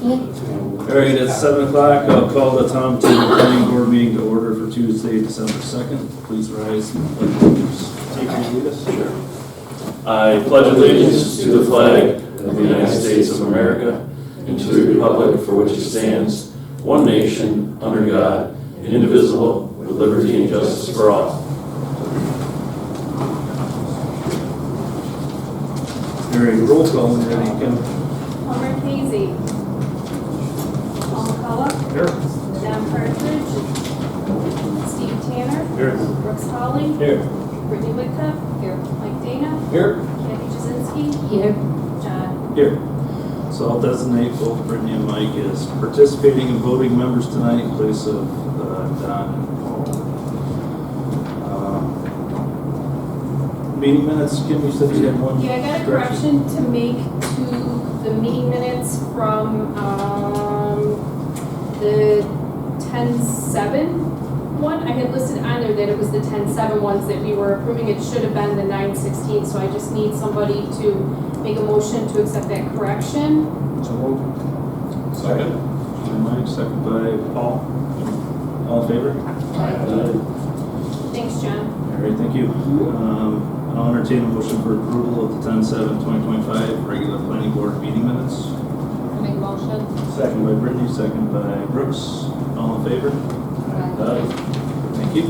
All right, it's 7 o'clock. I'll call the Tom Taylor Planning Board meeting to order for Tuesday, December 2nd. Please rise. Take your lead us. Sure. I pledge allegiance to the flag of the United States of America and to the republic for which it stands, one nation, under God, indivisible, with liberty and justice for all. All right, roll call when you're ready, Kim. Homer Casey. Paul McCullough. Here. John Partridge. Steve Tanner. Here. Brooks Hawley. Here. Brittany Whitcup. Here. Mike Dana. Here. Kathy Jazinski. Here. John. Here. So I'll designate both Brittany and Mike as participating and voting members tonight in place of Don and Paul. Meeting minutes, Kim, you said you had one? Yeah, I got a correction to make to the meeting minutes from the 10-7 one. I had listed on there that it was the 10-7 ones that we were approving. It should have been the 9-16, so I just need somebody to make a motion to accept that correction. So moved. Second. Mike, second by Paul. All in favor? Thanks, John. All right, thank you. I'll entertain a motion for approval of the 10-7-2025 regular planning board meeting minutes. Make a motion. Second by Brittany, second by Brooks. All in favor? Aye. Thank you.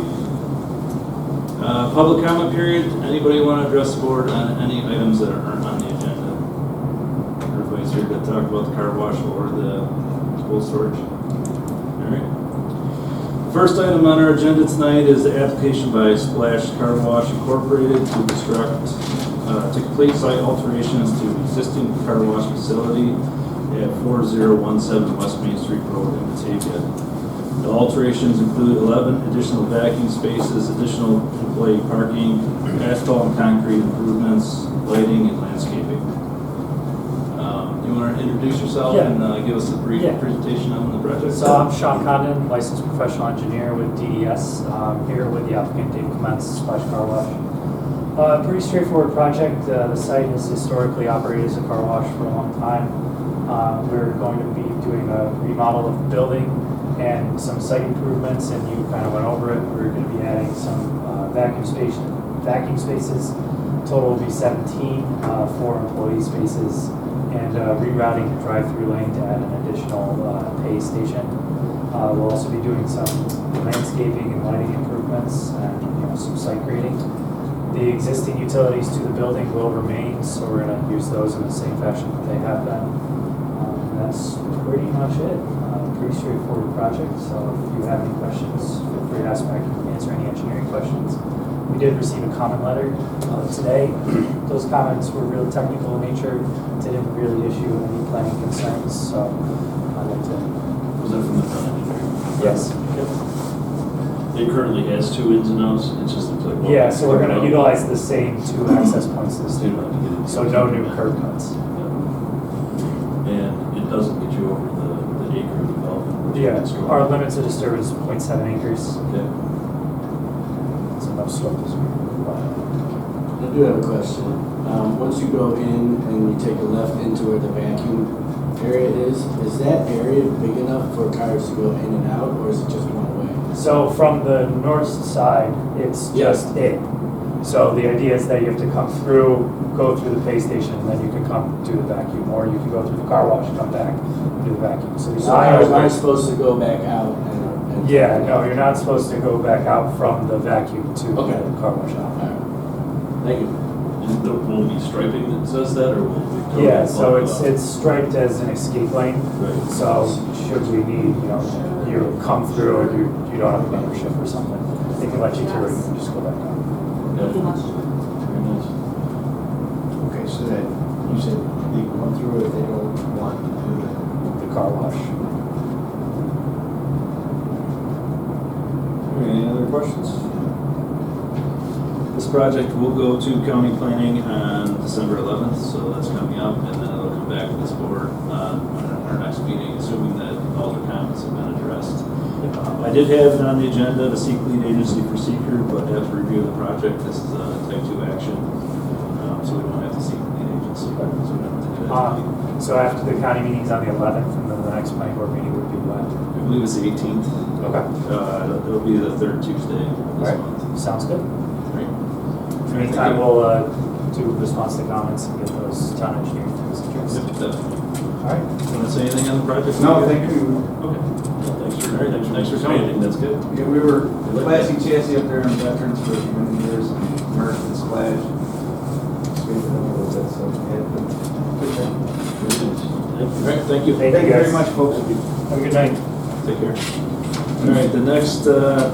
Public comment period. Anybody want to address the board on any items that aren't on the agenda? Everybody's here to talk about the car wash or the cold storage. All right. First item on our agenda tonight is the application by Splash Car Wash Incorporated to to complete site alterations to existing car wash facility at 4017 West Main Street Road in Batavia. The alterations include 11 additional vacuum spaces, additional employee parking, asphalt and concrete improvements, lighting, and landscaping. You want to introduce yourself and give us a brief presentation on the project? So I'm Sean Condon, licensed professional engineer with DES, here with the applicant Dave Clements, Splash Car Wash. Pretty straightforward project. The site has historically operated as a car wash for a long time. We're going to be doing a remodel of the building and some site improvements, and you kind of went over it. We're going to be adding some vacuum spaces. Total will be 17, 4 employee spaces, and rerouting the drive-through lane to add an additional pay station. We'll also be doing some landscaping and lighting improvements and some site grading. The existing utilities to the building will remain, so we're going to use those in the same fashion that they have been. And that's pretty much it. Pretty straightforward project, so if you have any questions, feel free to ask me. I can answer any engineering questions. We did receive a comment letter today. Those comments were real technical in nature, didn't really issue any planning concerns, so I'd like to... Was that from the town engineer? Yes. Yep. It currently has 2 ins and outs. It's just looks like one. Yeah, so we're going to utilize the same 2 access points this year, so no new curb cuts. And it doesn't get you over the acre development. Yeah, our limits of disturbance is 0.7 acres. Okay. So no slope is required. I do have a question. Once you go in and you take a left into where the vacuum area is that area big enough for cars to go in and out, or is it just one way? So from the north side, it's just it. So the idea is that you have to come through, go through the pay station, and then you can come do the vacuum, or you can go through the car wash, come back, and do the vacuum. So cars aren't supposed to go back out and yeah, no, you're not supposed to go back out from the vacuum to the car wash out. All right. Thank you. Will it be striping that says that, or will it be totally Yeah, so blocked off? it's striped as an escape lane. Right. So should we need, you come through and you don't have a membership or something, they can let you through and you can just go back out. Yeah. Very nice. Okay, so that you said they can come through if they don't want to do The car wash. Any other questions? This project will go to county planning on December 11th, so that's coming up, and then it'll come back to this board on our next meeting, assuming that all the comments have been addressed. I did have it on the agenda to seek lead agency for SEQR, but after review of the project, this is a type 2 action, so we don't have to seek lead agency. So we don't have to do that. So after the county meeting's on the 11th and the the next planning board meeting would be when? I believe it's the 18th. Okay. It'll be the third Tuesday this Alright. month. Sounds good. Great. Anytime we'll do response to comments and get those town engineering things addressed. Yep, definitely. All right. Want to say anything on the project? No, thank you. Okay. Well, thanks for coming. That's good. Yeah, we were classy chassis up there in Veterans for many years, Merck and Splash. Scraped it up a little bit, so yeah, good job. All right, thank you. Thank you very much, folks. Have a good night. Take care. All right, the next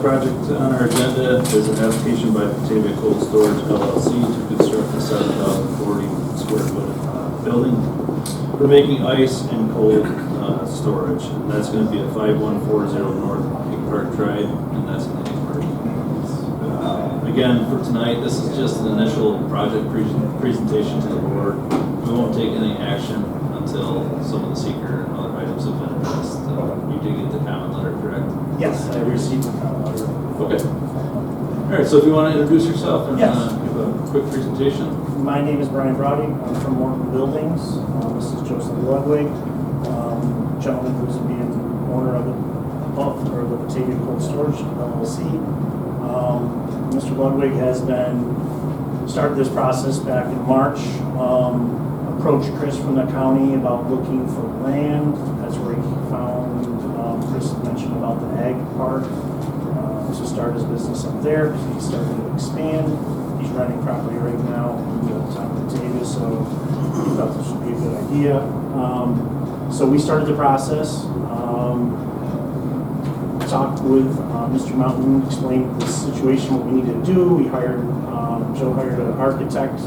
project on our agenda is an application by Batavia Cold Storage LLC to construct a 7,040 square foot building for making ice and cold storage. And that's going to be at 5140 North Peak Park Drive, and that's in Haysburg. Again, for tonight, this is just an initial project presentation to the board. We won't take any action until some of the SEQR and other items have been addressed. You did get the comment letter, correct? Yes, I received the comment letter. Okay. All right, so if you want to introduce yourself and Yes. give a quick presentation. My name is Brian Brody. I'm from Morton Buildings. This is Joseph Ludwig, gentleman who's being owner of the Batavia Cold Storage LLC. Mr. Ludwig has started this process back in March. Approached Chris from the county about looking for land. That's where he found, Chris had mentioned about the ag park. To start his business up there. He started to expand. He's renting property right now in the town of Batavia, so we thought this would be a good idea. So we started the process. Talked with Mr. Mountain, explained the situation, what we needed to do. We hired, Joe hired an architect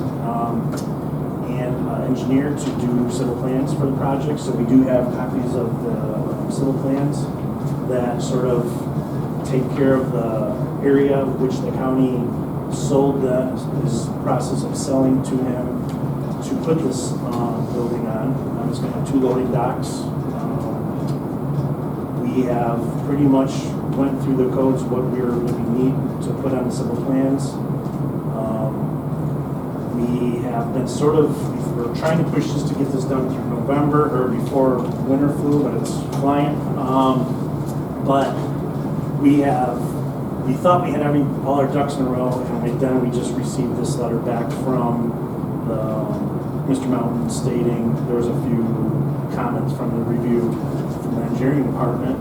and engineer to do civil plans for the project. So we do have copies of the civil plans that sort of take care of the area which the county sold this process of selling to him to put this building on. It's going to have 2 loading docks. We have pretty much went through the codes, what we need to put on the civil plans. We have been we're trying to push this to get this done through November or before winter flu, but it's flying. But we thought we had all our ducks in a row, and then we just received this letter back from Mr. Mountain stating there was a few comments from the review from the engineering department.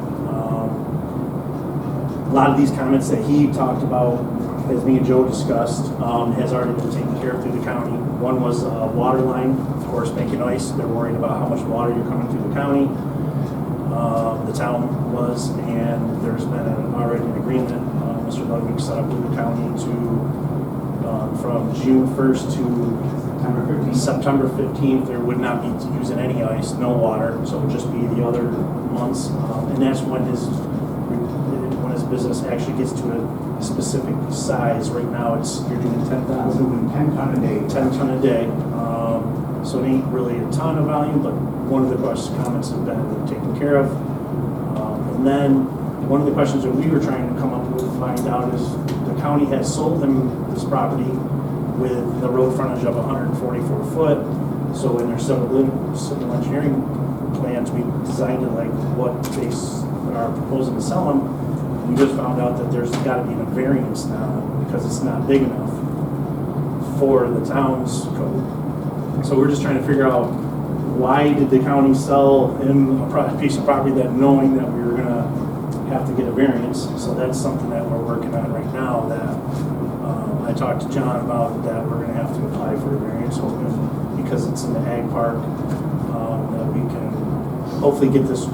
A lot of these comments that he talked about, as me and Joe discussed, has already been taken care of through the county. One was water line, of course, making ice. They're worried about how much water you're coming through the county. The town was, and there's been already an agreement. Mr. Ludwig set up with the county to, from June 1st to September 15th, there would not be using any ice, no water, so it would just be the other months. And that's when his business actually gets to a specific size. Right now, you're doing 10,000. 10 ton a day. 10 ton a day. So it ain't really a ton of volume, but one of the comments have been taken care of. And then one of the questions that we were trying to come up with, find out, is the county has sold him this property with the road frontage of 144 foot. So in their civil engineering plans, we designed it like what they are proposing to sell them. We just found out that there's got to be a variance now because it's not big enough for the town's code. So we're just trying to figure out, why did the county sell him a piece of property that knowing that we were going to have to get a variance? So that's something that we're working on right now, that I talked to John about, that we're going to have to apply for a variance, hoping, because it's in the ag park, that we can hopefully get this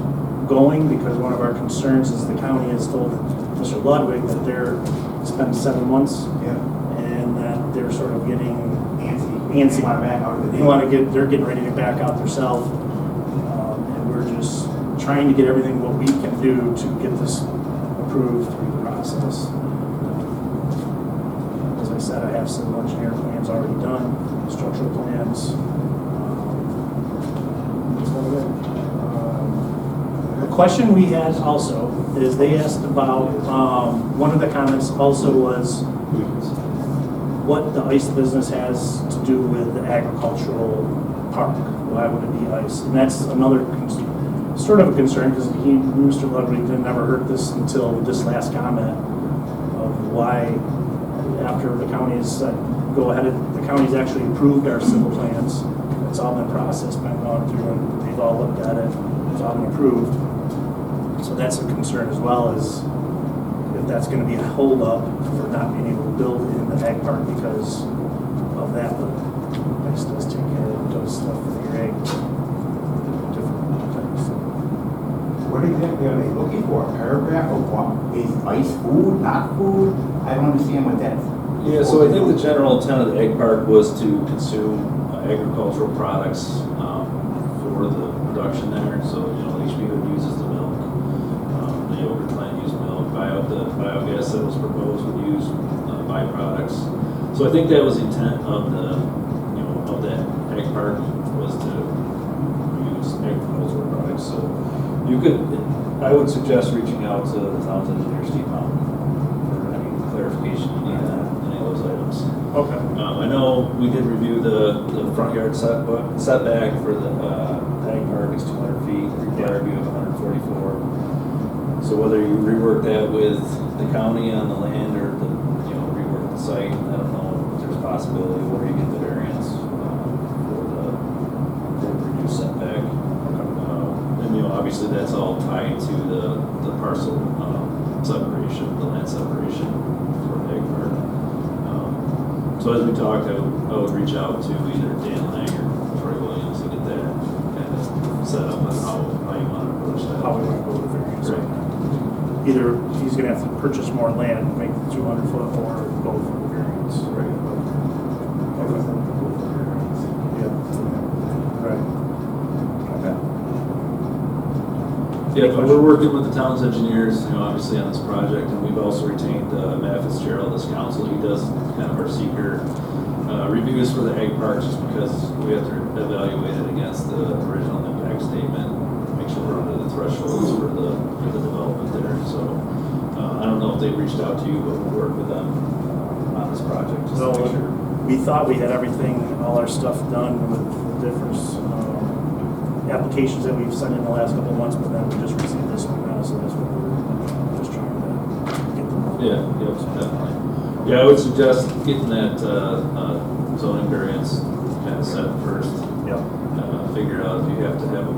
going, because one of our concerns is the county has told Mr. Ludwig that it's been 7 months, and that they're sort of getting antsy. They're getting ready to back out themselves, and we're just trying to get everything what we can do to get this approved through the process. As I said, I have civil engineer plans already done, structural plans. The question we had also is, they asked about, one of the comments also was what the ice business has to do with the agricultural park. Why would it be ice? And that's another sort of a concern, because Mr. Ludwig never heard this until this last comment of why, after the county's the county's actually approved our civil plans. It's all been processed, been gone through, and they've all looked at it. It's all been approved. So that's a concern as well, as if that's going to be a holdup for not being able to build in the ag park because of that. But ICE does take care of those stuff for your ag. Different things. What exactly are they looking for? A paragraph of what? Is ice food, not food? I don't understand what that's. Yeah, so I think the general intent of the egg park was to consume agricultural products for the production there. So, you know, HB uses the milk, the yogurt plant used milk, the biogas that was proposed would use byproducts. So I think that was the intent of the, you know, of that egg park was to use agricultural products. So you could, I would suggest reaching out to the town's engineer, Steve Mountain, for any clarification you need on any of those items. Okay. I know we did review the front yard setback for the ag park is 200 feet, required view of 144. So whether you rework that with the county on the land or the, you know, rework the site, I don't know if there's a possibility where you get the variance for the reduced setback. And you know, obviously that's all tied to the parcel separation, the land separation for the ag park. So as we talked, I would reach out to either Dan Lang or Troy Williams to get that kind of set up on how you want to approach that. How we want to go with the variance. Right. Either he's going to have to purchase more land, make the 200 foot, or go for the variance. Right. Okay. Yeah. Right. Okay. Yeah, but we're working with the town's engineers, you know, obviously on this project, and we've also retained Matt Fitzgerald as counsel. He does kind of our SEQR reviews for the ag park, just because we have to evaluate it against the original impact statement, make sure we're under the thresholds for the development there. So I don't know if they've reached out to you, but we'll work with them on this project just to make sure. We thought we had everything, all our stuff done with the different applications that we've sent in the last couple of months, but then we just received this one now, so that's what we're just trying to get them. Yeah, definitely. Yeah, I would suggest getting that zoning variance kind of set first. Yep. Figure out if you have to have a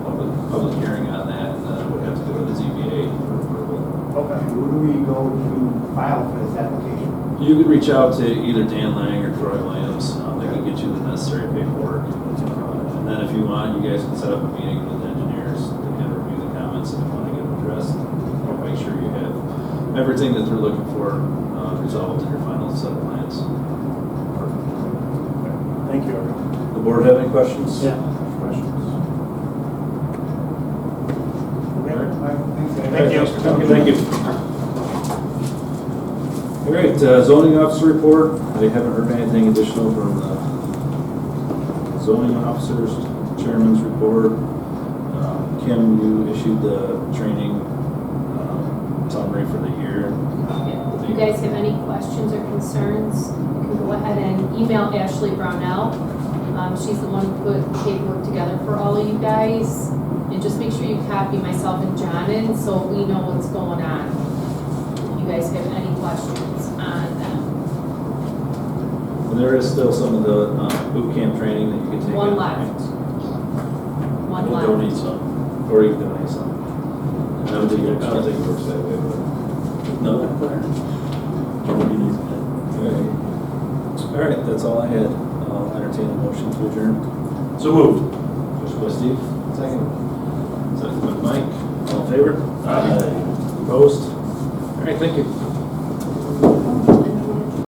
public hearing on that, and then it would have to go to the ZBA for approval. Okay. Who do we go to file for this application? You could reach out to either Dan Lang or Troy Williams. They can get you the necessary paperwork. And then if you want, you guys can set up a meeting with the engineers to kind of review the comments if you want to get them addressed. Or make sure you have everything that they're looking for resolved in your final set of plans. Perfect. Okay. Thank you, everyone. The board have any questions? Yeah. Questions? Okay. Thank you. Thank you. All right, zoning officer report. I haven't heard anything additional from the zoning officers, chairman's report. Kim, you issued the training summary for the year. If you guys have any questions or concerns, you can go ahead and email Ashley Brownell. She's the one who put paperwork together for all of you guys. And just make sure you copy myself and John in so we know what's going on. If you guys have any questions on them. And there is still some of the boot camp training that you can take. One on. left. One We'll left. donate some, or you can donate some. I don't think it works that way, but no. All right, that's all I had. I'll entertain a motion to adjourn. So moved. Motion by Steve. Second by Mike. All in favor? Opposed? All right, thank you.